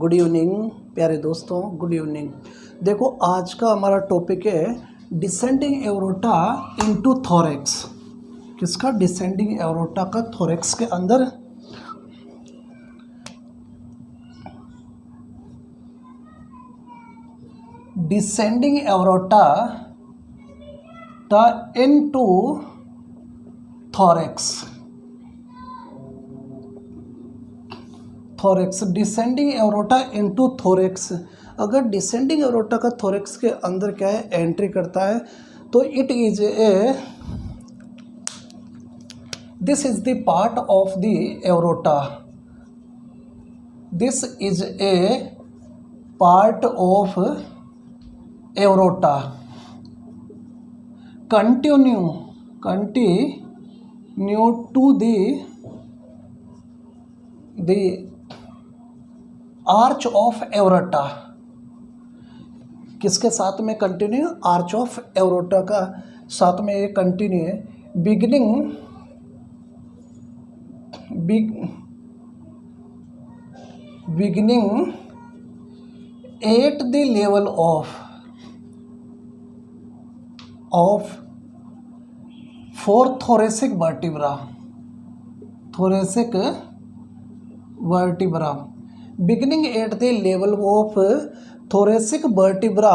Good evening प्यारे दोस्तों, good evening. देखो आज का हमारा टॉपिक है डिसेंडिंग एओर्टा इनटू थोरेक्स। किसका? डिसेंडिंग एओर्टा का थोरेक्स के अंदर। Descending aorta into thorax. Thorax, descending aorta into thorax. अगर डिसेंडिंग एओर्टा का थोरेक्स के अंदर क्या है, एंट्री करता है, तो it is a this is the part of the aorta. This is a part of aorta. Continue to the arch of aorta. किसके साथ में कंटिन्यू? आर्च ऑफ एओर्टा का साथ में ये कंटिन्यू है। Beginning at the level of four thoracic vertebra. Beginning at the level of thoracic vertebra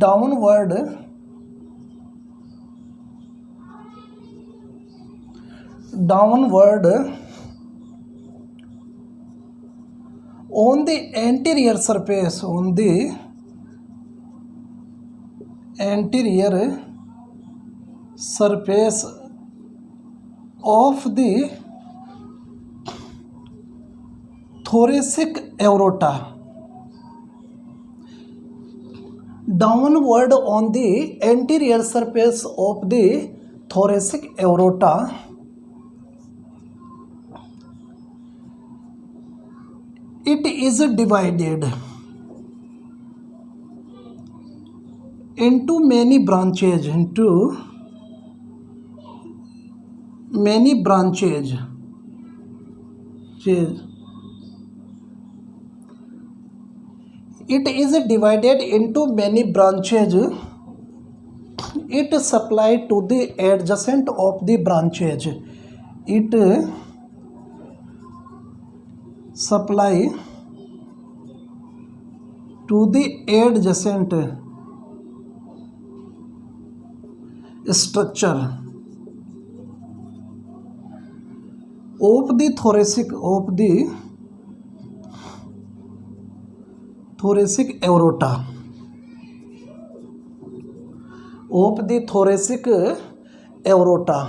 downward on the anterior surface of the thoracic aorta, downward on the anterior surface of the thoracic aorta, it is divided into many branches, It is divided into many branches. It supply to the adjacent of the branches. It supply to the adjacent structure of the thoracic aorta.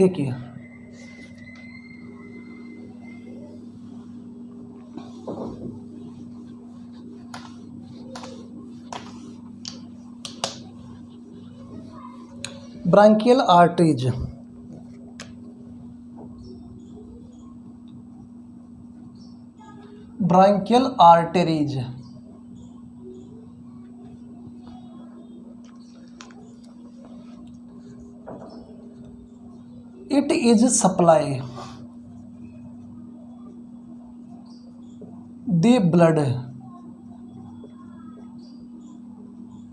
देखिए branchial arteries, it is supply the blood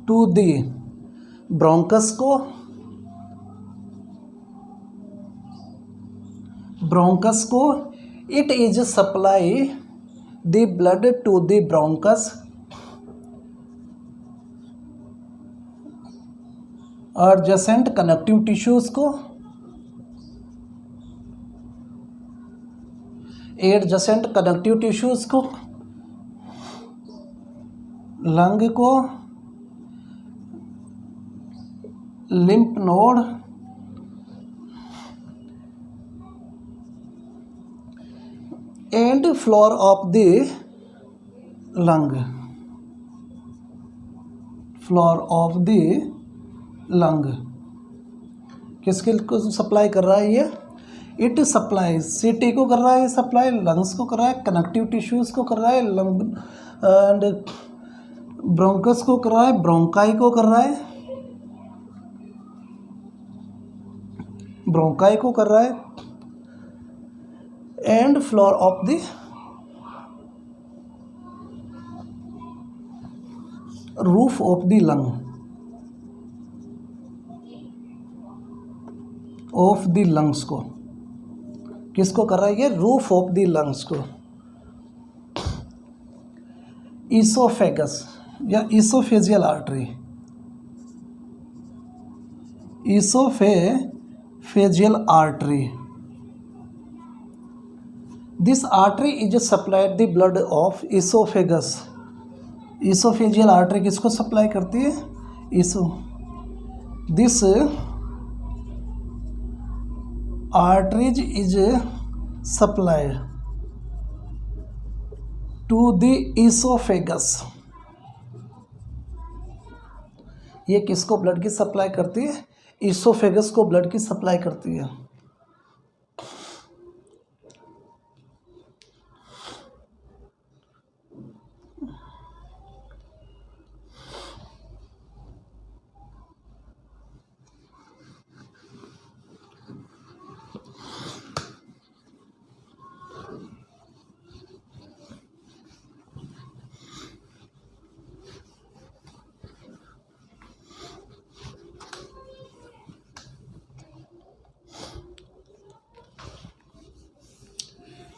to the bronchus को it is supply the blood to the bronchus adjacent connective tissues को, adjacent connective tissues को, lung को, lymph node, and floor of the lung. Floor of the lung. किसके को supply कर रहा है ये? इट सप्लाई सीटी को कर रहा है, सप्लाई लंग्स को कर रहा है, कनेक्टिव टिश्यूज़ को कर रहा है, लंग एंड ब्रोंकस को कर रहा है, ब्रोंकाई को कर रहा है, ब्रोंकाई को कर रहा है, and floor of the roof of the lung, of the lungs को। किसको कर रहा है ये? रूफ ऑफ द लंग्स को। ईसोफेगस या oesophageal artery, oesophageal artery, this artery is supplied the blood of oesophagus. Oesophageal artery किसको सप्लाई करती है? This arteries is supplied to the esophagus। ये किसको ब्लड की सप्लाई करती है? ईसोफेगस को ब्लड की सप्लाई करती है।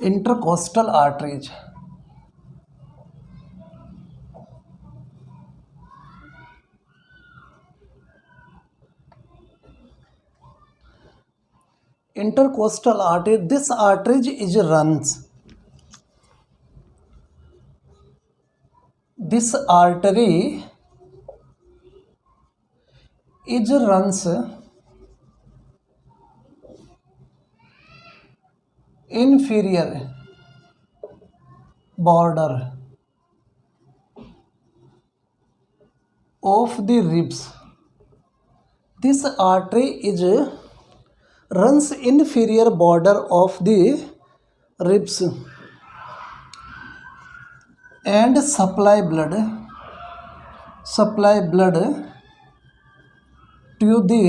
Intercostal arteries, intercostal artery, this artery is runs, this artery is runs inferior border of the ribs। This artery is runs inferior border of the ribs and supply blood to the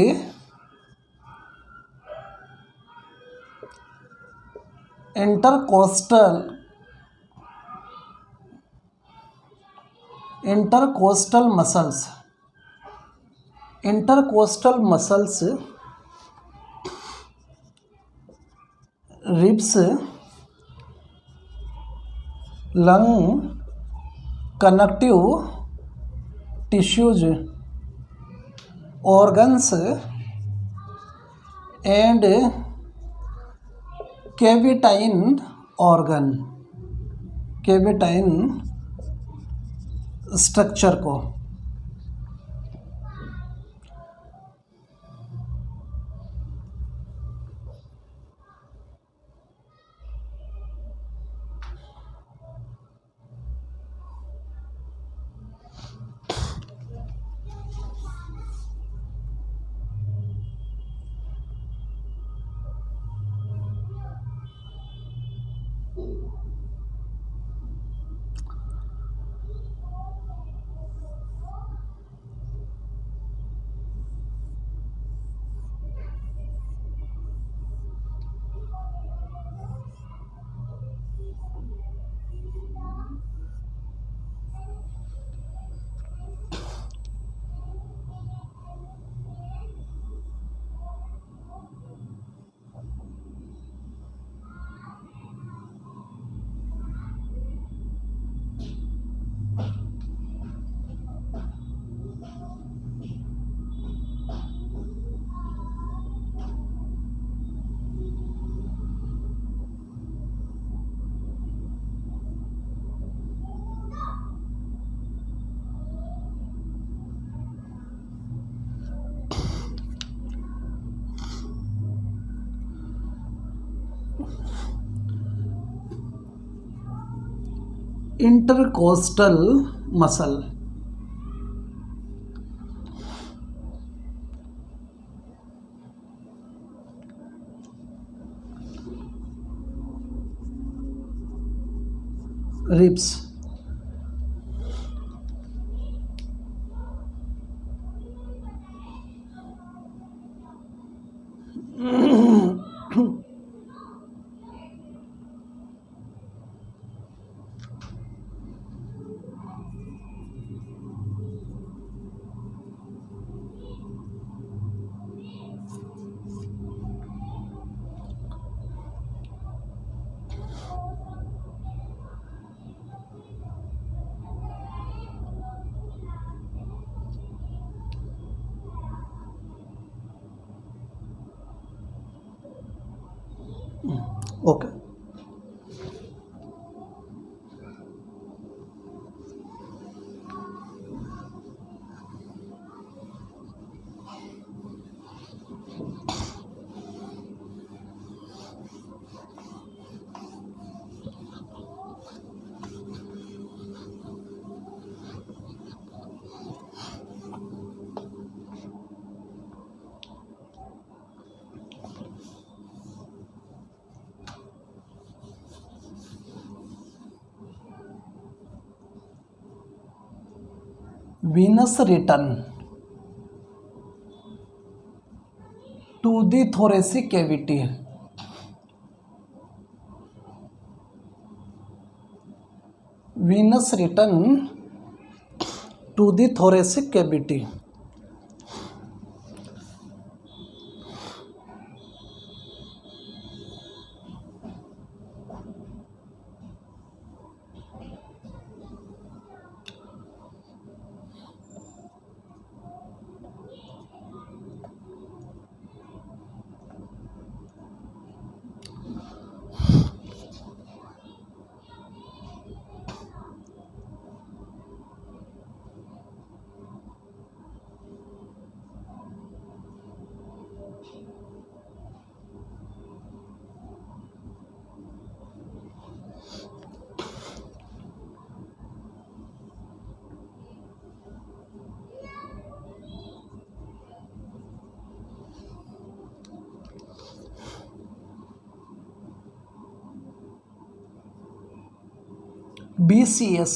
intercostal muscles। intercostal muscles ribs, lung, connective tissues, organs and cavitine organ, cavitine structure को। Intercostal muscle, ribs. Okay, venous return to the thoracic cavity। venous return to the thoracic cavity। BCS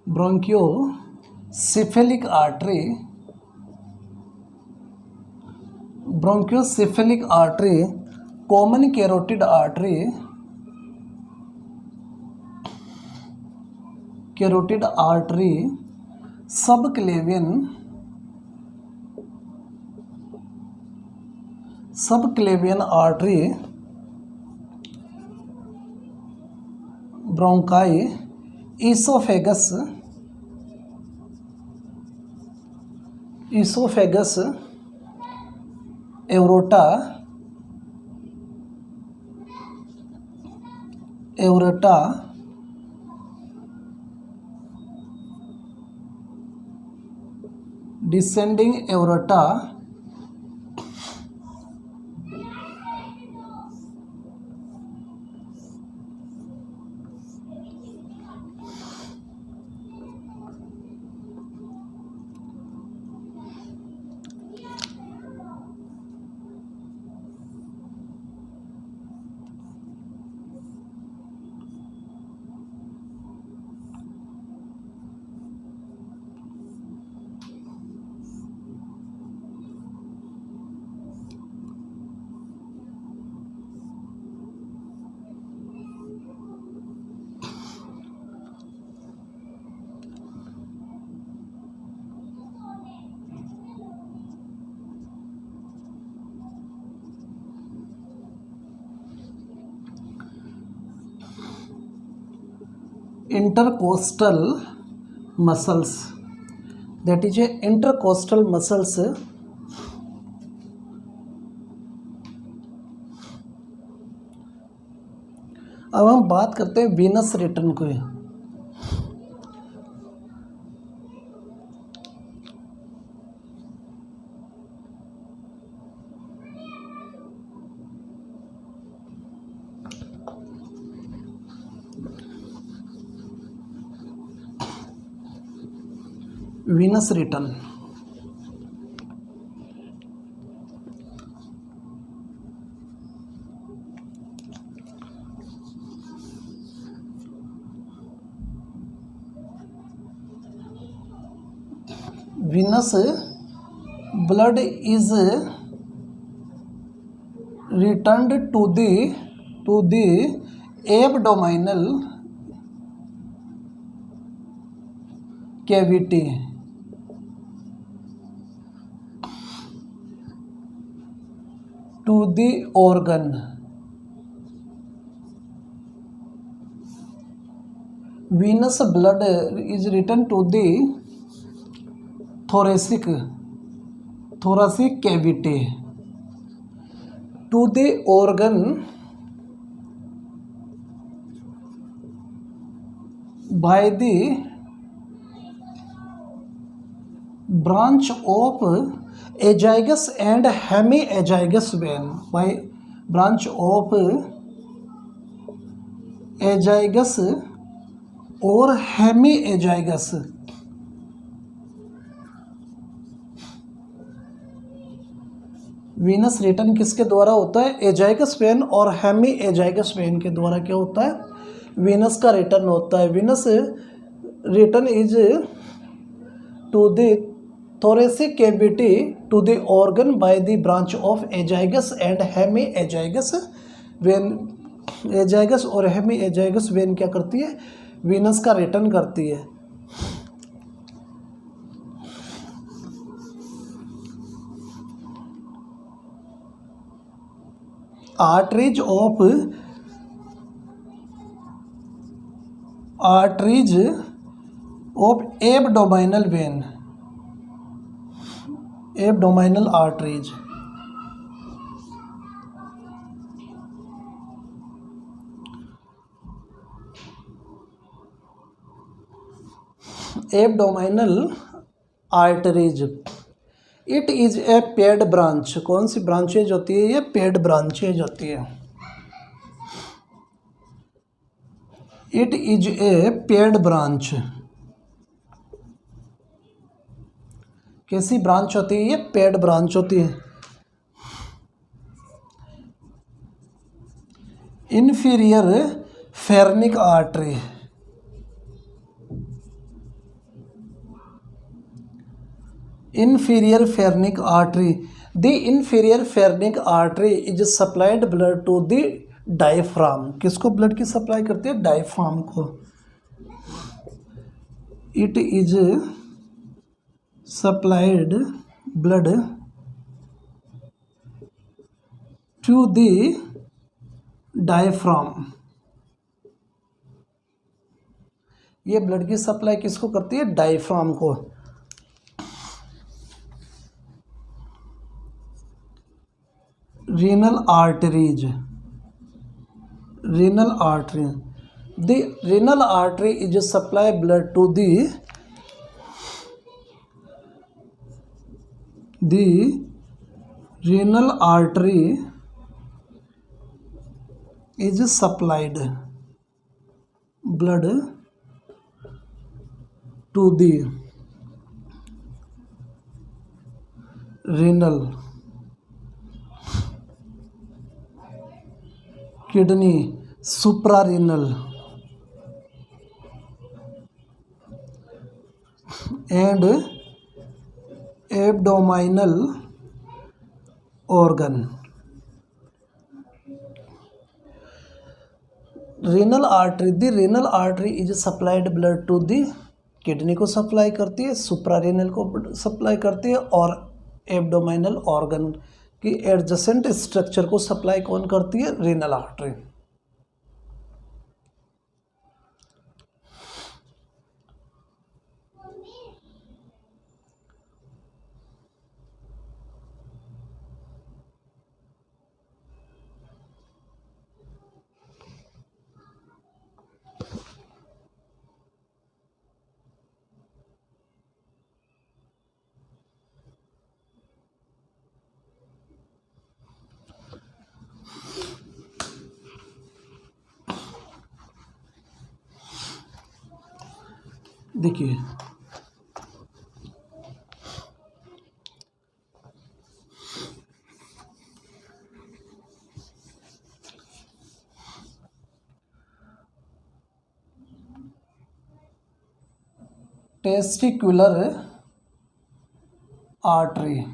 brachiocephalic artery, brachiocephalic artery, common carotid artery, carotid artery, subclavian artery, bronchi, oesophagus, aorta, descending aorta, intercostal muscles, that is a intercostal muscles। अब हम बात करते हैं venous return को। Venous return venous blood is returned to the abdominal cavity to the organ. Venous blood is returned to the thoracic cavity to the organ by the branch of azygous and hemiazygous vein. By branch of azygous और हेमीएजाइगस. Venous return किसके द्वारा होता है? Azygos when और हेमीएजाइगस when के द्वारा क्या होता है? वीनस का रिटर्न होता है. Venous return is to the thoracic cavity to the organ by the branch of azygous and hemiazygous vein. Azygos और हेमीएजाइगस वेन क्या करती है? वीनस का रिटर्न करती है. Arteries of abdominal when. Abdominal arteries. Abdominal arteries. It is a paired branch. कौन सी branches होती है? ये पेड ब्रांचेज होती है. It is a paired branch. कैसी ब्रांच होती है? ये पेड ब्रांच होती है. Inferior phrenic artery. inferior pharynx artery. The inferior pharynx artery is supplied blood to the diaphragm. किसको ब्लड की सप्लाई करती है? डायफ्राम को. It is supplied blood to the diaphragm. ये ब्लड की सप्लाई किसको करती है? डायफ्राम को. renal arteries. Renal artery. The renal artery is supply blood to the renal artery is supplied blood to the renal kidney suprarenal and abdominal organ. renal artery. The renal artery is supplied blood to the kidney को supply करती है, सुप्रारेनल को supply करती है और abdominal organ की adjacent structure को supply कौन करती है? Renal artery. देखिए testicular artery.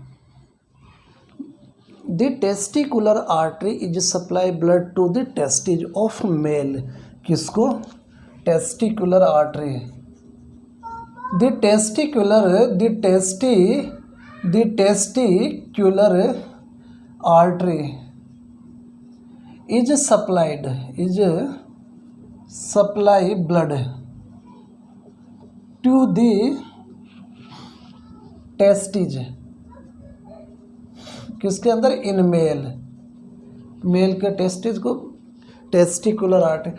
The testicular artery is supply blood to the testes of male. किसको? Testicular artery. The testicular artery is supply blood to the testes. किसके अंदर? In male के testis को testicular artery.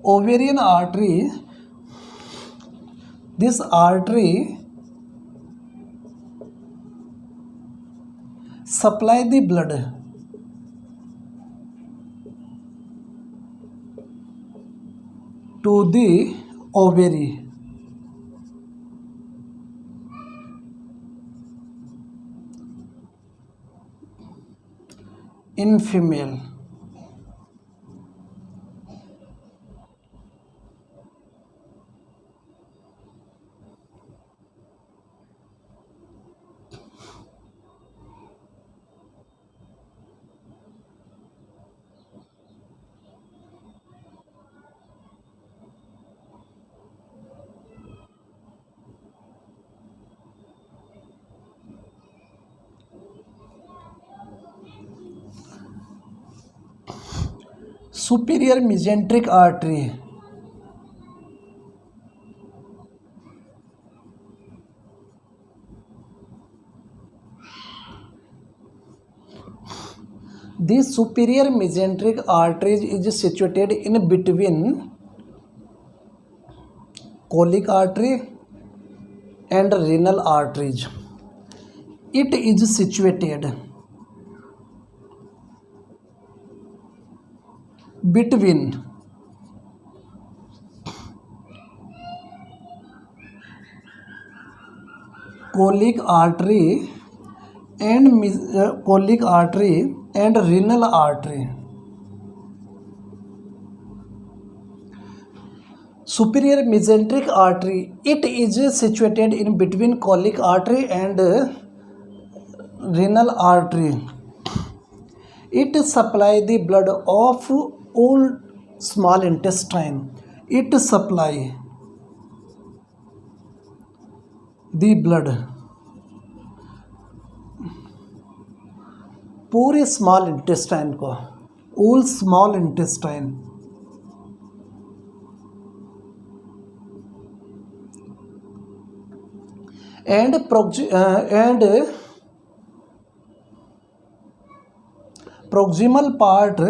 Ovarian artery, this artery supply the blood to the ovary. In female. Superior mesenteric artery, the superior mesenteric artery is situated in between colic artery and renal arteries. It is situated between colic artery and renal artery. Superior mesenteric artery, it is situated in between colic artery and renal artery. It supply the blood of all small intestine. It supply the blood पूरे small intestine को, all small intestine. And proximal part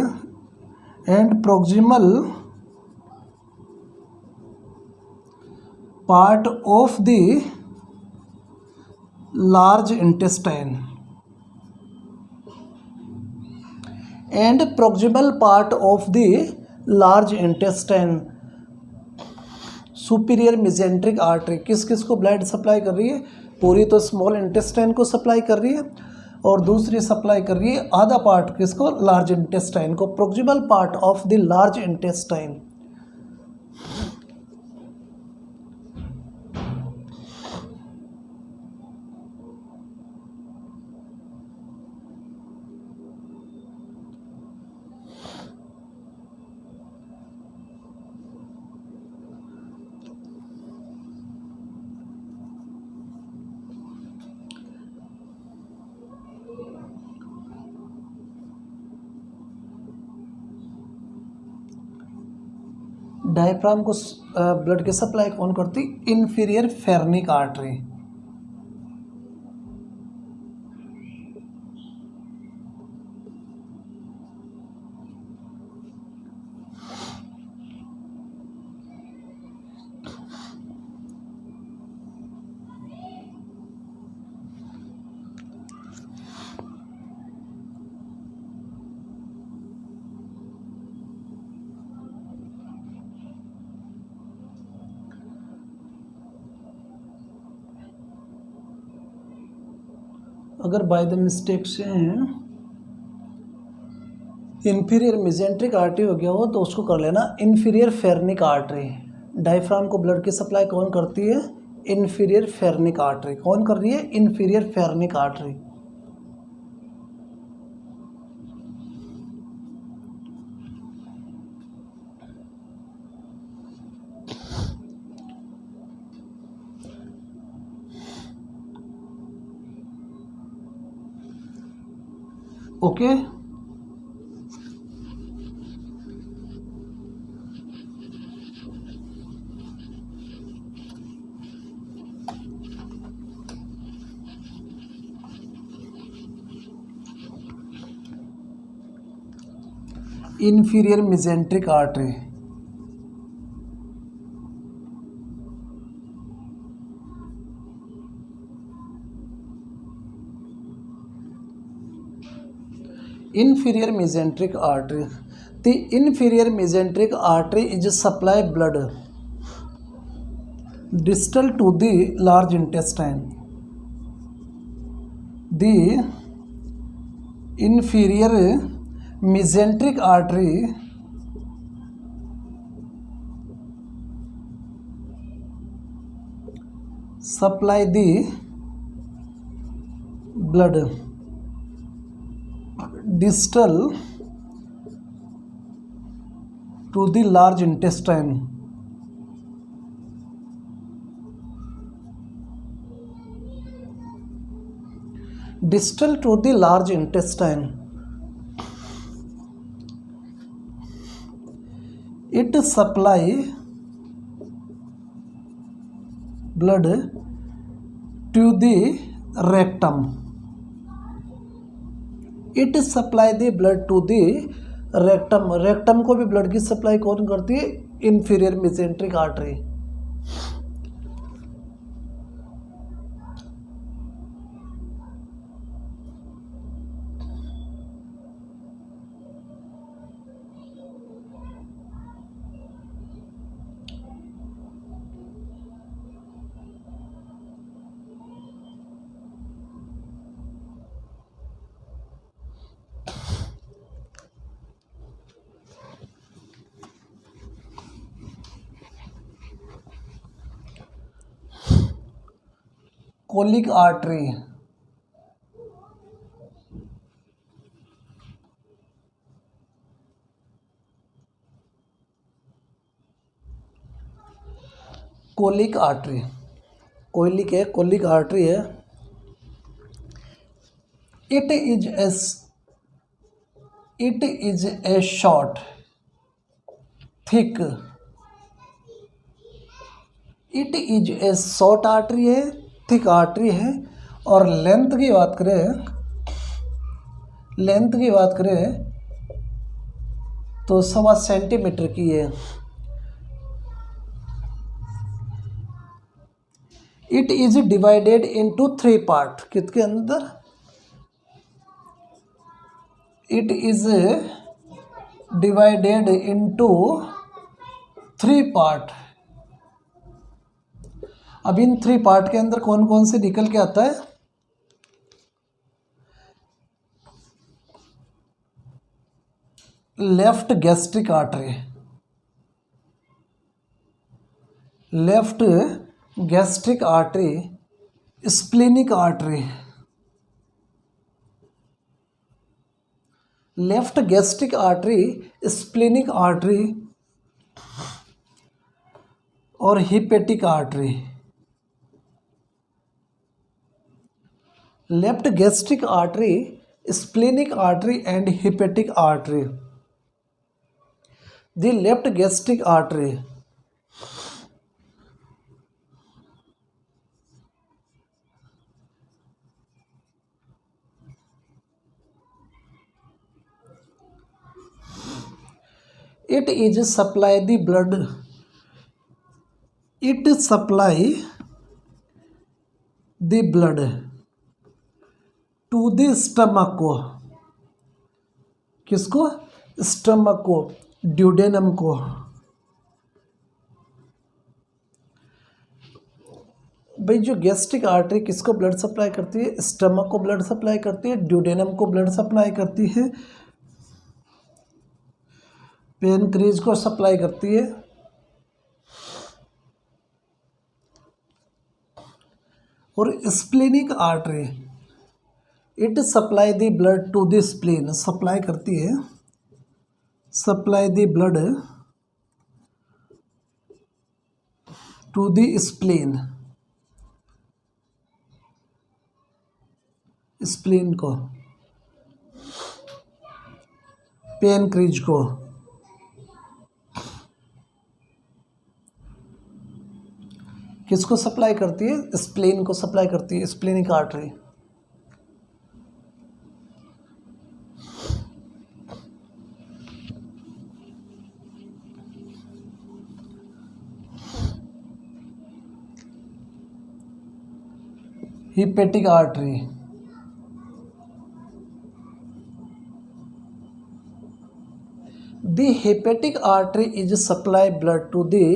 of the large intestine and proximal part of the large intestine. Superior mesenteric artery किस किस को blood supply कर रही है? पूरी तो स्मॉल इंटेस्टाइन को सप्लाई कर रही है और दूसरी सप्लाई कर रही है आधा पार्ट किसको? लार्ज इंटेस्टाइन को. Proximal part of the large intestine. Diaphragm को ब्लड की सप्लाई कौन करती? Inferior phrenic artery. अगर बाय द मिस्टेक से इन्फीरियर मेजेंट्रिक आर्टरी हो गया हो तो उसको कर लेना इन्फीरियर फेरनिक आर्टरी। डायफ्राम को ब्लड की सप्लाई कौन करती है? Inferior phrenic artery. कौन कर रही है? Inferior phrenic artery. Okay inferior mesenteric artery. Inferior mesenteric artery. The inferior mesenteric artery is supply blood distal to the large intestine. The inferior mesenteric artery supply the blood distal to the large intestine. Distal to the large intestine. It supply blood to the rectum. It supply the blood to the rectum. Rectum को भी blood की supply कौन करती है? Inferior mesenteric artery. Colic artery. Colic artery colic है, colic artery है। It is a short thick. It is a short artery है, thick artery है। और लेंथ की बात करें तो 1.25 सेंटीमीटर की है। It is divided into 3 part. किसके अंदर? It is divided into 3 part. अब इन 3 पार्ट के अंदर कौन कौन से निकल के आता है? Left gastric artery, left gastric artery, splenic artery. Left gastric artery, splenic artery और hepatic artery. Left gastric artery, splenic artery and hepatic artery. The left gastric artery it is supply the blood, it supply the blood to the stomach को। किसको? Stomach को, duodenum को। भाई जो gastric artery किसको blood supply करती है? Stomach को ब्लड सप्लाई करती है, ड्यूडेनम को ब्लड सप्लाई करती है। पेनक्रीज को सप्लाई करती है। और splenic artery, it supply the blood to the spleen, supply करती है, supply the blood to the spleen, spleen को, पेनक्रीज को। किसको सप्लाई करती है? स्प्लीन को सप्लाई करती है, splenic artery. hepatic artery, the hepatic artery is supply blood to the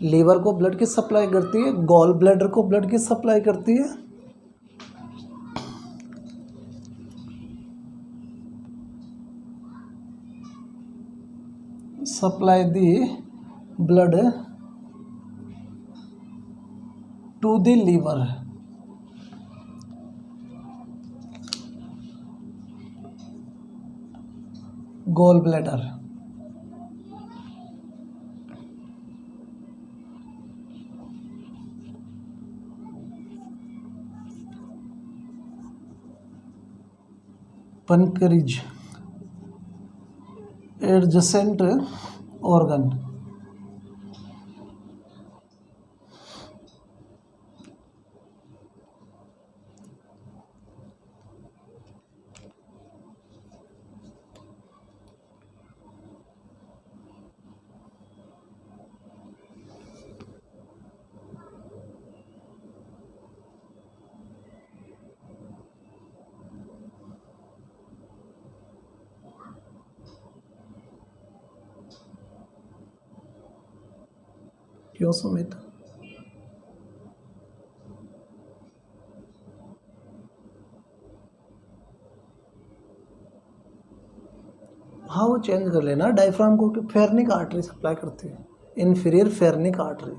liver को ब्लड की सप्लाई करती है, गॉल ब्लैडर को ब्लड की सप्लाई करती है, supply the blood to the liver, gall bladder. pancreas, adjacent organ, क्यों सुमित? हाँ वो चेंज कर लेना डायफ्राम को, कि फेरनिक आर्टरी सप्लाई करती है, inferior phrenic artery.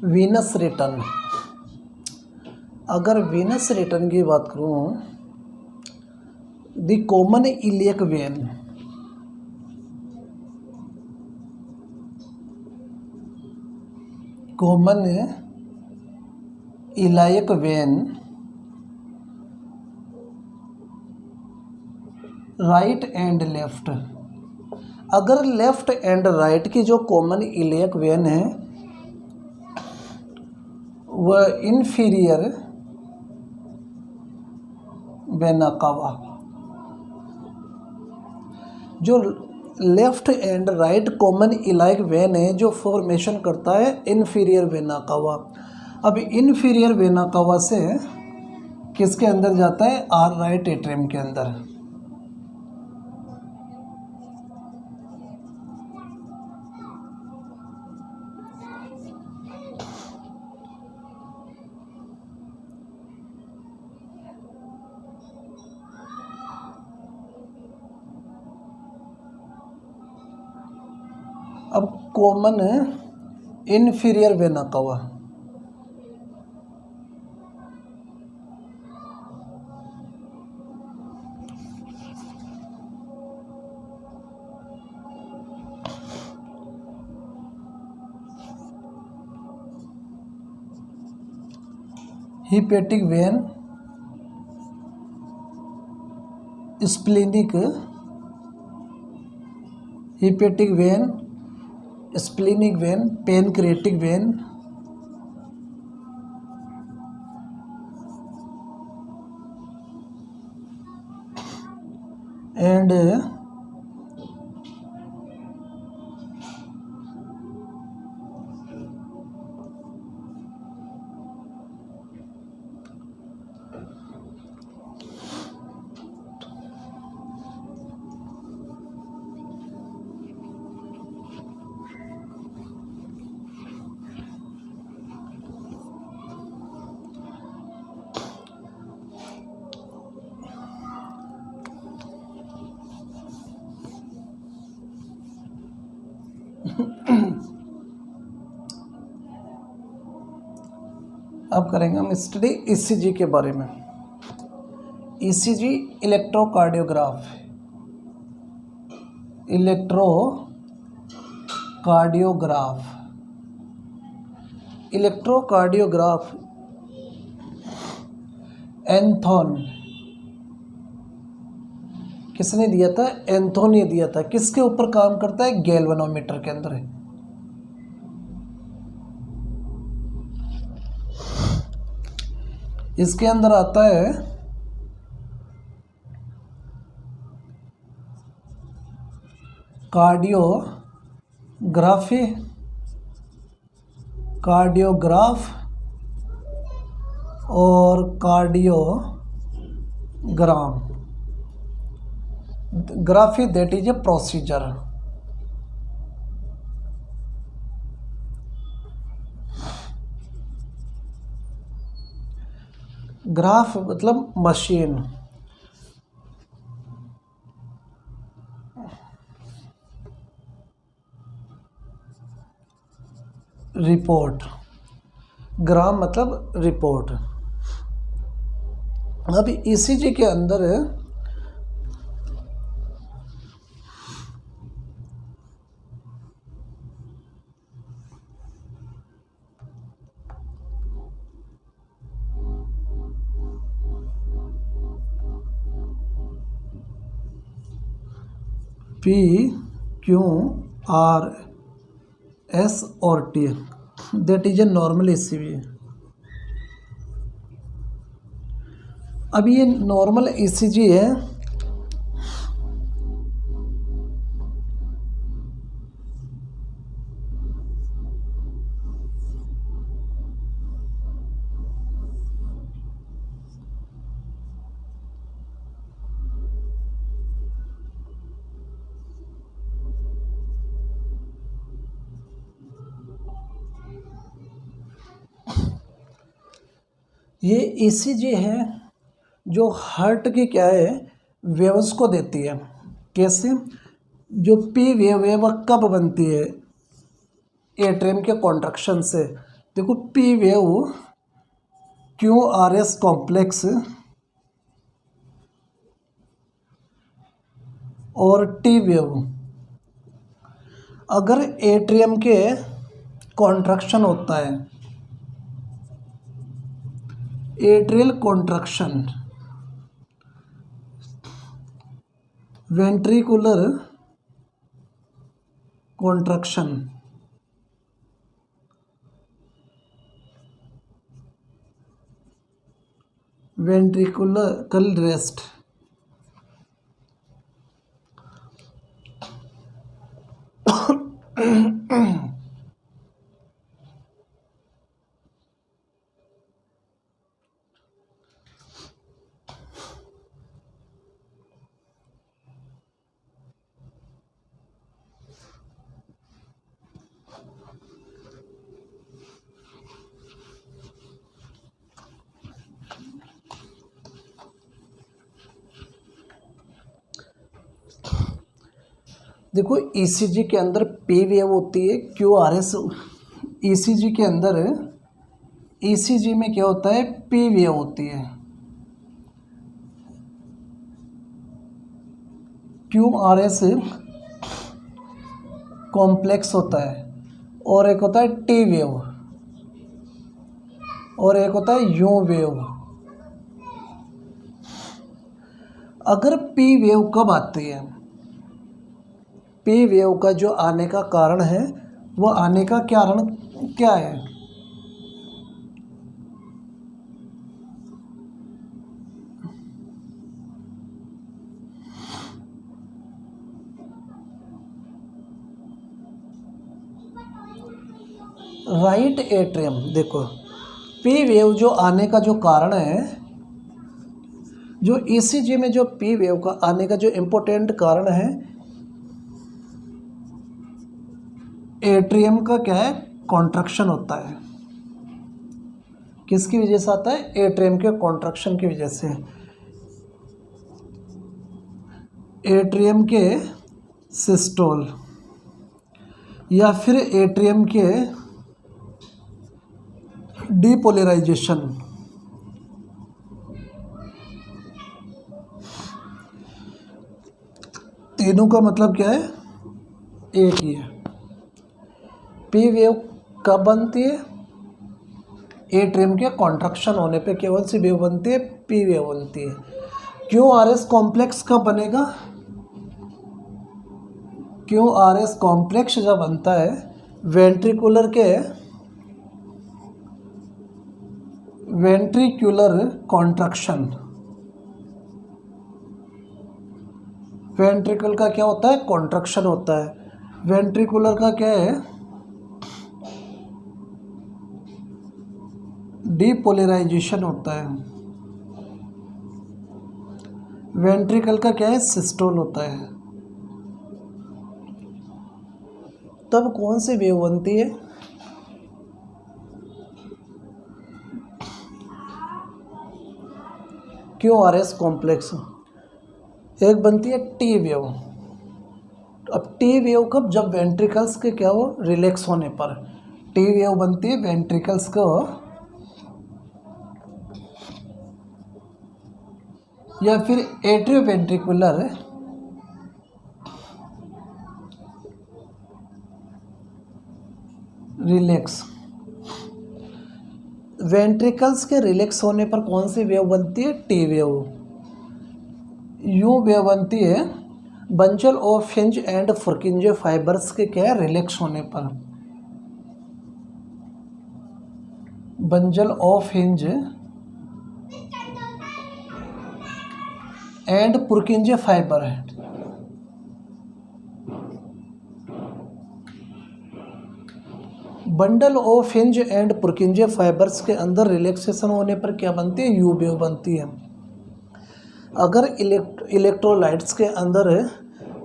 Venous return, अगर वीनस रिटर्न की बात करूं, the common iliac vein, common iliac vein, right and left, अगर लेफ्ट एंड राइट की जो कॉमन इलियक वेन है वह इन्फीरियर वेना कावा, जो left and right common iliac vein है जो फॉर्मेशन करता है इन्फीरियर वेना कावा। अब इन्फीरियर वेना कावा से किसके अंदर जाता है? आर राइट एट्रियम के अंदर। अब कॉमन इन्फीरियर वेना कवा, hepatic when, splenic, hepatic when, splenic when, pancreatic when, and अब करेंगे हम स्टडी ईसीजी के बारे में। ईसीजी इलेक्ट्रोकार्डियोग्राफ, इलेक्ट्रोकार्डियोग्राफ एंथोन, किसने दिया था? एंथोन ने दिया था। किसके ऊपर काम करता है? गैल्वेनोमीटर के अंदर है। इसके अंदर आता है कार्डियोग्राफ और cardiogram. Graphy that is a procedure. Graph मतलब मशीन, रिपोर्ट। ग्राम मतलब रिपोर्ट। अब ईसीजी के अंदर P, Q, R, S और T, that is a normal ECG. अब ये नॉर्मल ईसीजी है। ये ईसीजी है जो हार्ट की क्या है, वेव्स को देती है। कैसे? जो पी वेव है वह कब बनती है? एट्रियम के कॉन्ट्रैक्शन से। देखो पी वेव QRS कॉम्प्लेक्स और टी वेव अगर एट्रियम के कॉन्ट्रैक्शन होता है, atrial contraction, ventricular contraction, ventricular rest, देखो ईसीजी के अंदर पी वेव होती है, QRS ईसीजी के अंदर, ईसीजी में क्या होता है, पी वेव होती है, क्यूआरएस कॉम्प्लेक्स होता है, और एक होता है टी वेव, और एक होता है यू वेव। अगर पी वेव कब आती है, पी वेव का जो आने का कारण है, वो आने का कारण क्या है, राइट एट्रियम। देखो पी वेव जो आने का जो कारण है, जो ईसीजी में जो पी वेव का आने का जो इम्पोर्टेंट कारण है, एट्रियम का क्या है, कॉन्ट्रैक्शन होता है। किसकी वजह से आता है, एट्रियम के कॉन्ट्रैक्शन की वजह से। एट्रियम के सिस्टोल या फिर एट्रियम के डीपोलराइजेशन, तीनों का मतलब क्या है, एक ही है। पी वेव कब बनती है, एट्रियम के कॉन्ट्रैक्शन होने पे केवल सी वेव बनती है, पी वेव बनती है। क्यूआरएस कॉम्प्लेक्स कब बनेगा, क्यूआरएस कॉम्प्लेक्स जब बनता है वेंट्रिकुलर कॉन्ट्रैक्शन, वेंट्रिकल का क्या होता है, कॉन्ट्रैक्शन होता है। वेंट्रिकुलर का क्या है, डीपोलराइजेशन होता है। वेंट्रिकल का क्या है, सिस्टोल होता है। तब कौन सी वेव बनती है, क्यूआरएस कॉम्प्लेक्स। एक बनती है टी वेव। अब टी वेव कब, जब वेंट्रिकल्स के क्या हो, रिलैक्स होने पर टी वेव बनती है, वेंट्रिकल्स को या फिर एट्रियोवेंट्रिकुलर रिलैक्स। वेंट्रिकल्स के रिलैक्स होने पर कौन सी वेव बनती है, टी वेव। यू वेव बनती है bundle of His and Purkinje fibres के क्या है, रिलैक्स होने पर। Bundle of His and Purkinje fibre है। Bundle of His and Purkinje fibres के अंदर रिलैक्सेशन होने पर क्या बनती है, यू वेव बनती है। अगर इलेक्ट्रोलाइट्स के अंदर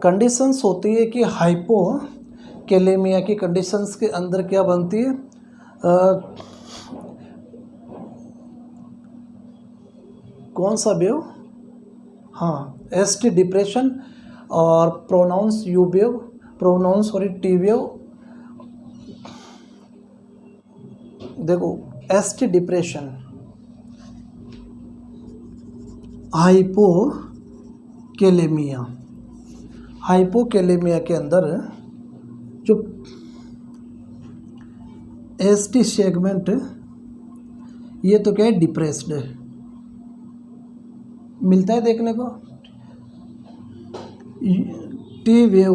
कंडीशंस होती है कि हाइपोकैलेमिया की कंडीशंस के अंदर क्या बनती है, कौन सा वेव, हाँ, एसटी डिप्रेशन और pronounce U wave, pronounce sorry T wave. देखो एसटी डिप्रेशन, हाइपोकैलेमिया, हाइपोकैलेमिया के अंदर जो एसटी सेगमेंट, ये तो क्या है, डिप्रेस्ड है, मिलता है देखने को। टी वेव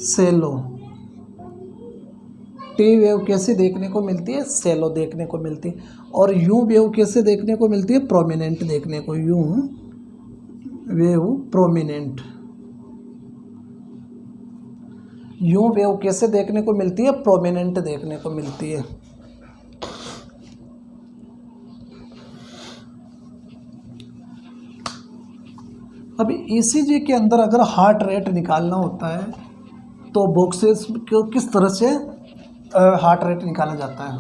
सेलो, टी वेव कैसे देखने को मिलती है, सेलो देखने को मिलती है। और यू वेव कैसे देखने को मिलती है, प्रोमिनेंट देखने को, you wave prominent. You wave कैसे देखने को मिलती है, प्रोमिनेंट देखने को मिलती है। अब ईसीजी के अंदर अगर हार्ट रेट निकालना होता है तो बॉक्सेस को किस तरह से हार्ट रेट निकाला जाता है।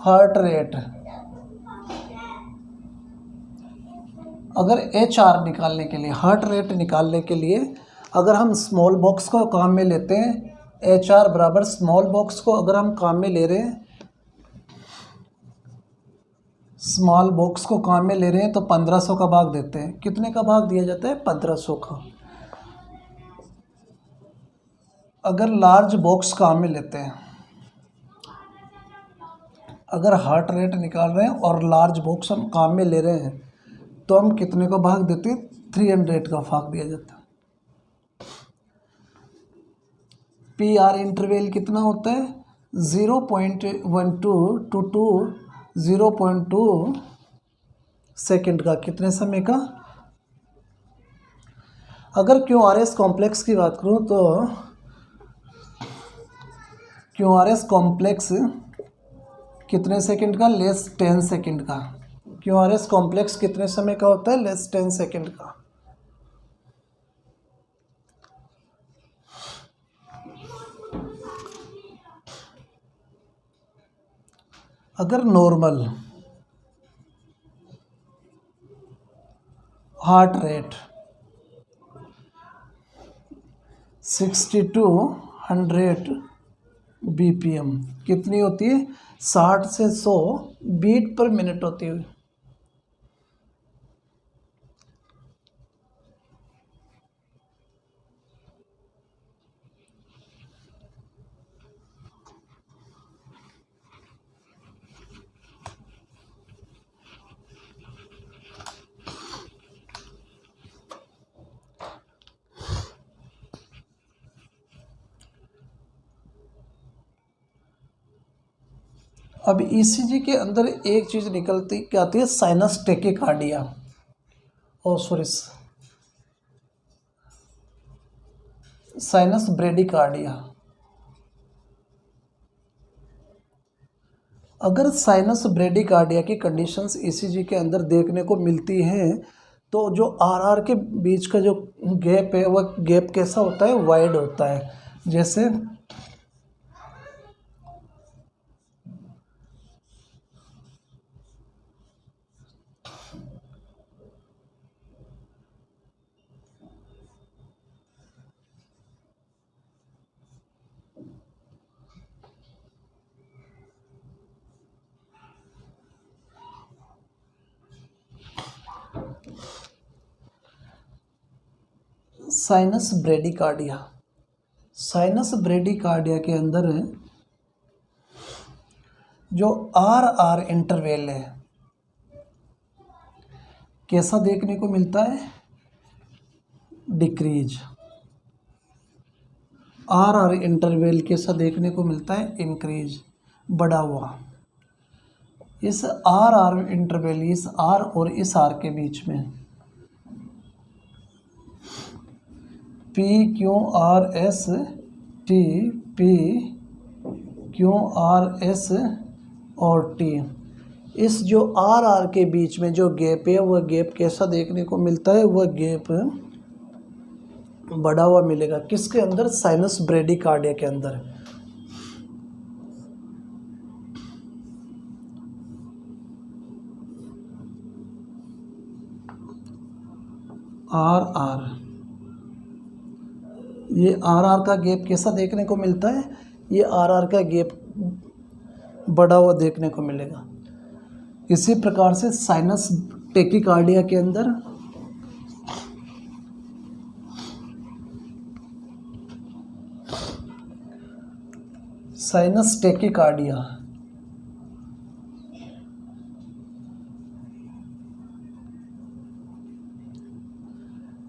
हार्ट रेट, अगर HR निकालने के लिए, हार्ट रेट निकालने के लिए अगर हम स्मॉल बॉक्स को काम में लेते हैं एच आर बराबर स्मॉल बॉक्स को अगर हम काम में ले रहे हैं, स्मॉल बॉक्स को काम में ले रहे हैं तो 1500 का भाग देते हैं। कितने का भाग दिया जाता है? 1500 का। अगर लार्ज बॉक्स काम में लेते हैं, अगर हार्ट रेट निकाल रहे हैं और लार्ज बॉक्स हम काम में ले रहे हैं तो हम कितने का भाग देते हैं? 300 का भाग दिया जाता है। पी आर इंटरवल कितना होता है? 0.12 टू 0.2 सेकेंड का। कितने समय का? अगर क्यू आर एस कॉम्प्लेक्स की बात करूं तो क्यू आर एस कॉम्प्लेक्स कितने सेकंड का? लेस 10 सेकंड का। क्यू आर एस कॉम्प्लेक्स कितने समय का होता है? लेस 10 सेकंड का। अगर normal heart rate 60 to 100 BPM कितनी होती है? 60 से 100 बीट पर मिनट होती है। अब ईसीजी के अंदर एक चीज़ निकलती क्या आती है? Sinus tachycardia. Oh sorry, sinus bradycardia. अगर साइनस ब्रेडिकार्डिया की कंडीशंस ईसीजी के अंदर देखने को मिलती हैं तो जो आरआर के बीच का जो गैप है वह गैप कैसा होता है? वाइड होता है। जैसे साइनस ब्रेडिकार्डिया, साइनस ब्रेडिकार्डिया के अंदर जो आर आर इंटरवेल है कैसा देखने को मिलता है? डिक्रीज। आर आर इंटरवेल कैसा देखने को मिलता है? इंक्रीज, बढ़ा हुआ। इस आर आर इंटरवेल, इस आर और इस आर के बीच में P Q R S T, P Q R S और टी, इस जो आर आर के बीच में जो गैप है वह गैप कैसा देखने को मिलता है? वह गैप बढ़ा हुआ मिलेगा। किसके अंदर? साइनस ब्रेडिकार्डिया के अंदर। आर आर, ये आर आर का गैप कैसा देखने को मिलता है? ये आर आर का गैप बढ़ा हुआ देखने को मिलेगा। इसी प्रकार से साइनस टेकिकार्डिया के अंदर साइनस टेकिकार्डिया,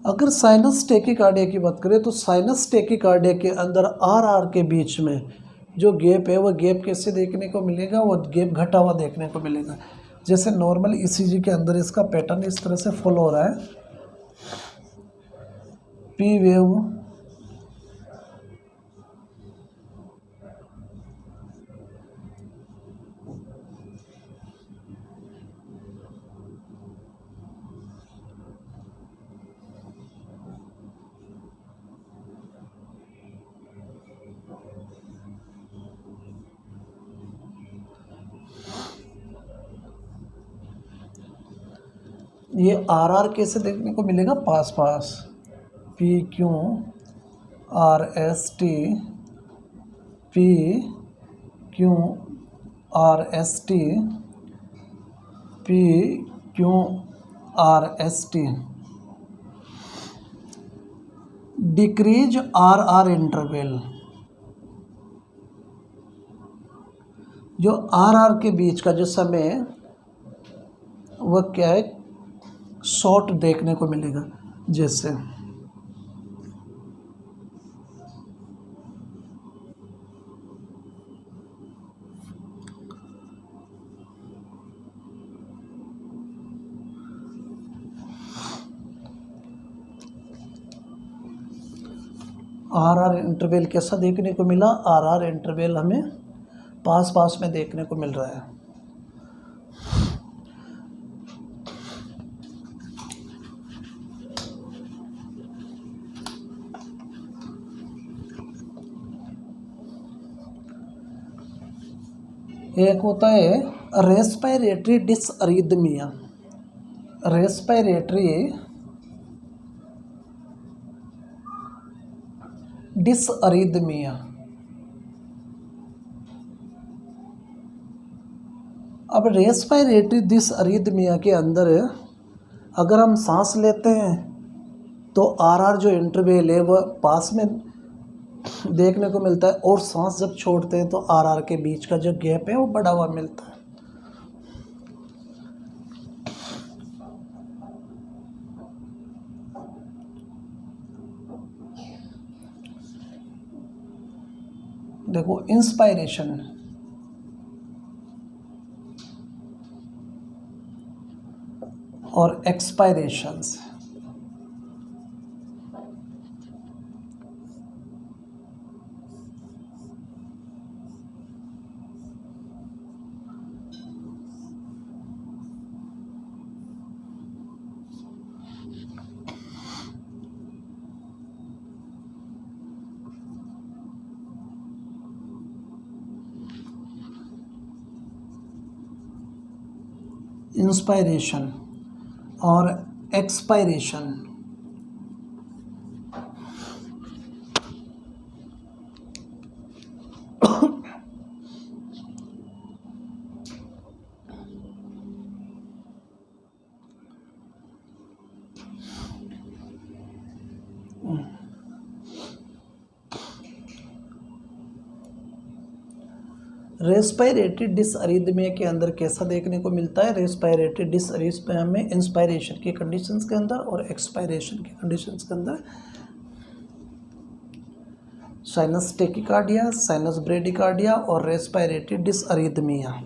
अगर साइनस टेकिकार्डिया की बात करें तो साइनस टेकिकार्डिया के अंदर आर आर के बीच में जो गैप है वह गैप कैसे देखने को मिलेगा? वह गैप घटा हुआ देखने को मिलेगा। जैसे नॉर्मल ईसीजी के अंदर इसका पैटर्न इस तरह से फॉलो हो रहा है। पी वेव ये आर आर कैसे देखने को मिलेगा? पास पास, P Q R S T P Q R S T, P Q R S T, decrease R R interval. जो आर आर के बीच का जो समय वह क्या है, शॉर्ट देखने को मिलेगा। जैसे आर आर इंटरवल कैसा देखने को मिला, आर आर इंटरवल हमें पास पास में देखने को मिल रहा है। एक होता है रेस्पिरेटरी डिसअरिथमिया। रेस्पिरेटरी डिसअरिथमिया। अब रेस्पिरेटरी डिसअरिथमिया के अंदर अगर हम सांस लेते हैं तो आर आर जो इंटरवल है वह पास में देखने को मिलता है, और सांस जब छोड़ते हैं तो आर आर के बीच का जो गैप है वो बढ़ा हुआ मिलता है। देखो इंस्पायरेशन और एक्सपायरेशंस। इंस्पायरेशन और एक्सपायरेशन। रेस्पिरेटरी डिसअरिथमिया के अंदर कैसा देखने को मिलता है, रेस्पिरेटरी डिसअरिथमिया में इंस्पायरेशन की कंडीशंस के अंदर और एक्सपायरेशन की कंडीशंस के अंदर साइनस टेकिकार्डिया, साइनस ब्रेडिकार्डिया और respiratory dysrhythmia.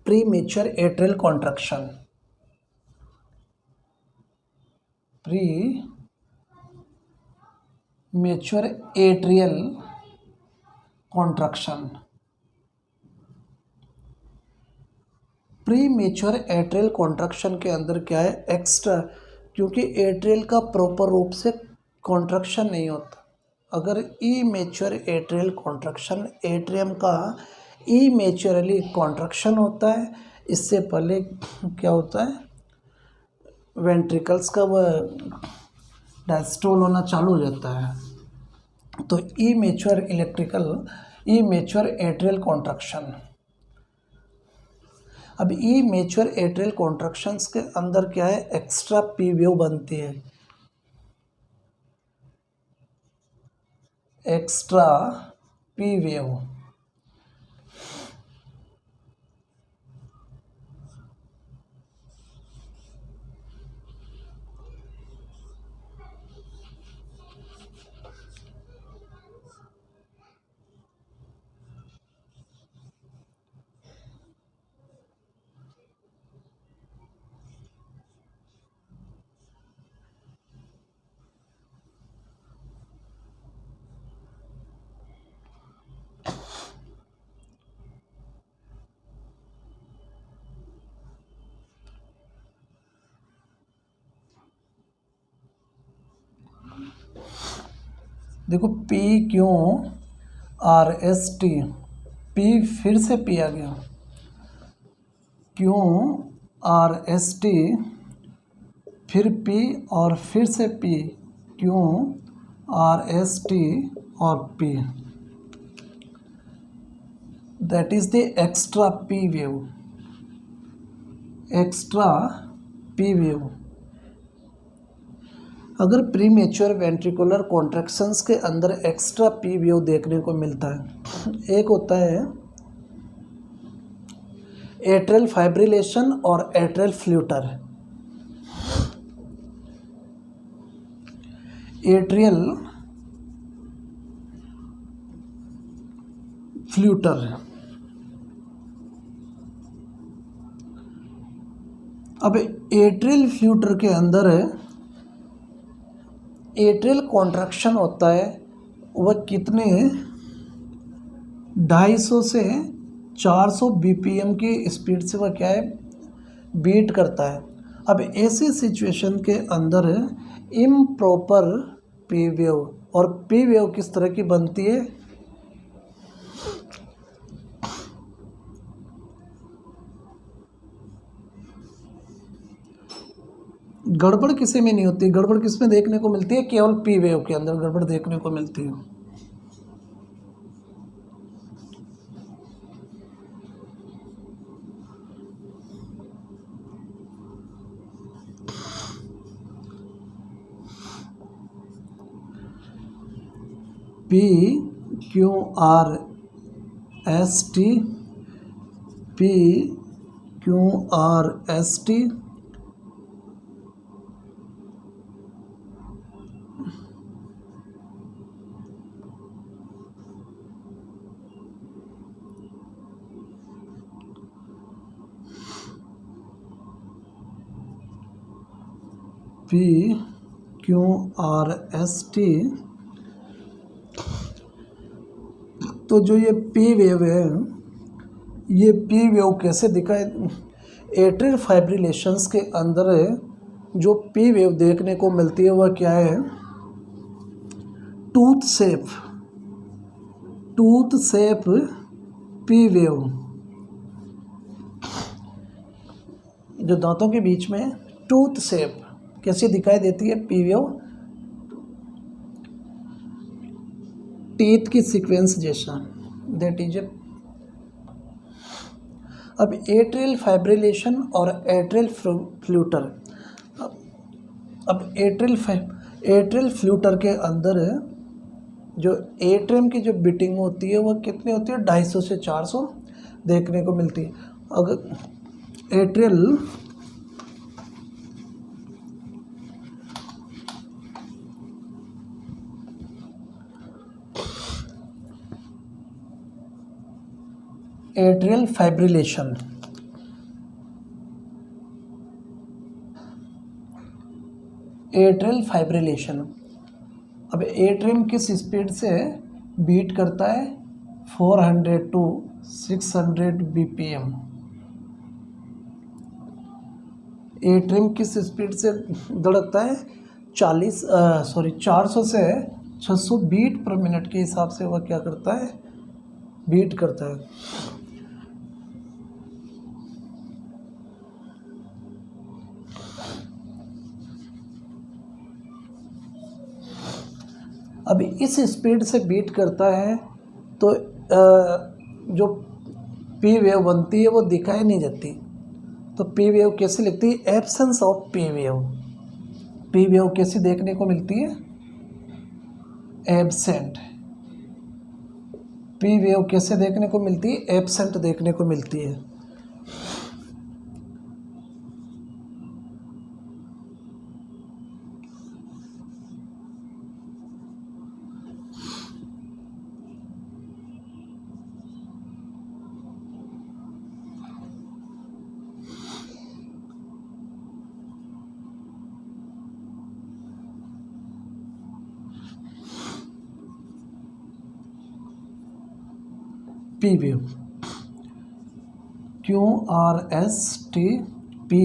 Premature atrial contraction. Premature atrial contraction. Premature atrial contraction के अंदर क्या है, एक्स्ट्रा, क्योंकि एट्रियल का प्रॉपर रूप से कॉन्ट्रैक्शन नहीं होता। अगर ई मेच्योर एट्रियल कॉन्ट्रैक्शन, एट्रियम का ई मेच्योरली कॉन्ट्रैक्शन होता है, इससे पहले क्या होता है, वेंट्रिकल्स का वह डायस्टोल होना चालू हो जाता है। तो ई मेच्योर एट्रियल कॉन्ट्रैक्शन। अब ई मेच्योर एट्रियल कॉन्ट्रैक्शंस के अंदर क्या है, एक्स्ट्रा पी वेव बनती है, एक्स्ट्रा पी वेव। देखो P Q R S T, P फिर से पी आ गया, क्यू आर एस टी, फिर पी और फिर से P, Q R S T और P, that is the extra P wave, extra P wave. अगर प्री मेच्योर वेंट्रिकुलर कॉन्ट्रैक्शंस के अंदर एक्स्ट्रा पी वेव देखने को मिलता है, एक होता है एट्रियल फाइब्रिलेशन और एट्रियल फ्लूटर। एट्रियल फ्लूटर, अब एट्रियल फ्लूटर के अंदर एट्रियल कॉन्ट्रैक्शन होता है, वह कितने 250 से 400 बीपीएम की स्पीड से वह क्या है, बीट करता है। अब ऐसी सिचुएशन के अंदर इम्प्रॉपर पी वेव, और पी वेव किस तरह की बनती है, गड़बड़ किसी में नहीं होती। गड़बड़ किस में देखने को मिलती है, केवल पी वेव के अंदर गड़बड़ देखने को मिलती है। P Q R S T, P Q R S T, P Q R S T. तो जो ये पी वेव है, ये पी वेव कैसे दिखाए, एट्रियल फाइब्रिलेशंस के अंदर जो पी वेव देखने को मिलती है वह क्या है, टूथ शेप पी वेव, जो दांतों के बीच में टूथ शेप कैसी दिखाई देती है, पी वेव, टीथ की सीक्वेंस जैसा, दैट इज ए। अब एट्रियल फाइब्रिलेशन और एट्रियल फ्लूटर, अब एट्रियल फ्लूटर के अंदर जो एट्रियम की जो बीटिंग होती है वह कितनी होती है, 250 से 400 देखने को मिलती है। अगर एट्रियल फाइब्रिलेशन, एट्रियल फाइब्रिलेशन। अब एट्रियम किस स्पीड से बीट करता है? 400 टू 600 BPM। एट्रियम किस स्पीड से धड़कता है? 400 से 600 बीट पर मिनट के हिसाब से वह क्या करता है? बीट करता है। अब इस स्पीड से बीट करता है तो जो पी वेव बनती है वो दिखाई नहीं देती। तो पी वेव कैसे लिखती है? Absence of P wave. P wave कैसी देखने को मिलती है? एब्सेंट। पी वेव कैसे देखने को मिलती है? एब्सेंट देखने को मिलती है। P wave QRST P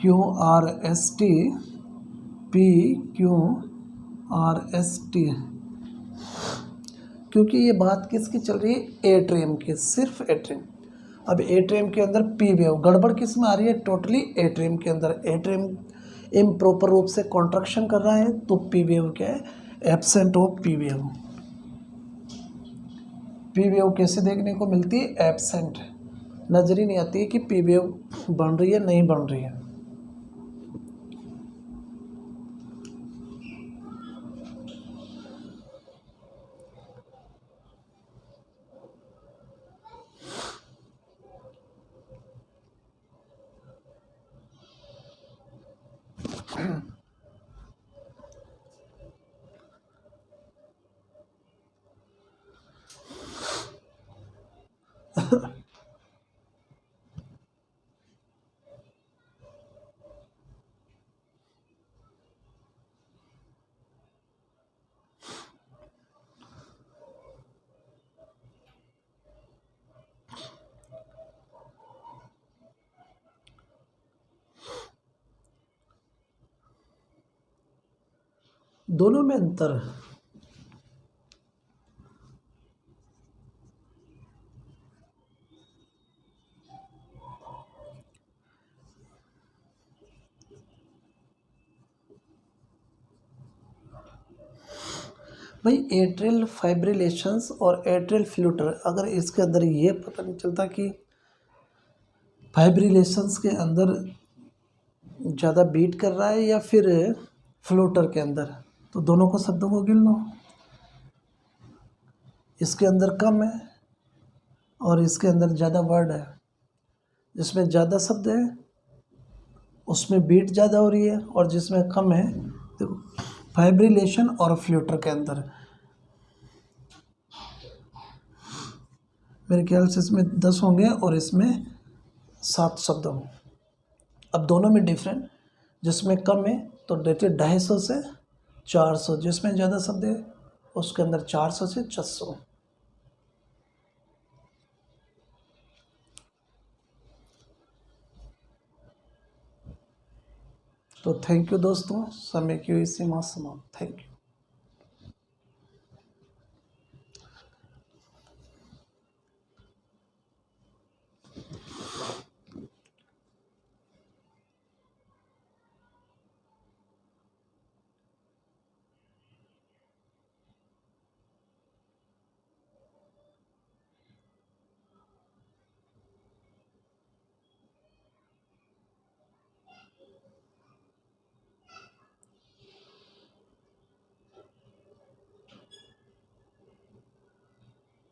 QRST P QRST। क्योंकि ये बात किसकी चल रही है? एट्रियम की, सिर्फ एट्रियम। अब एट्रियम के अंदर पी वेव, गड़बड़ किस में आ रही है? टोटली एट्रियम के अंदर। एट्रियम इम्प्रॉपर रूप से कॉन्ट्रैक्शन कर रहा है तो पी वेव क्या है? Absent of P wave. P wave कैसे देखने को मिलती है? एब्सेंट। नजर ही नहीं आती है कि पी वेव बन रही है नहीं बन रही है। दोनों में अंतर है। भाई एट्रियल फाइब्रिलेशंस और एट्रियल फ्लूटर, अगर इसके अंदर ये पता नहीं चलता कि फाइब्रिलेशंस के अंदर ज़्यादा बीट कर रहा है या फिर फ्लूटर के अंदर, तो दोनों को शब्दों को गिन लो। इसके अंदर कम है और इसके अंदर ज़्यादा वर्ड है। जिसमें ज़्यादा शब्द है उसमें बीट ज़्यादा हो रही है, और जिसमें कम है तो फाइब्रिलेशन और फ्लूटर के अंदर मेरे ख्याल से इसमें 10 होंगे और इसमें 7 शब्द होंगे। अब दोनों में डिफरेंट, जिसमें कम है तो देते 250 से 400, जिसमें ज़्यादा शब्द है उसके अंदर 400 से 600। तो थैंक यू दोस्तों, समय की हुई सीमा समाप्त। Thank you.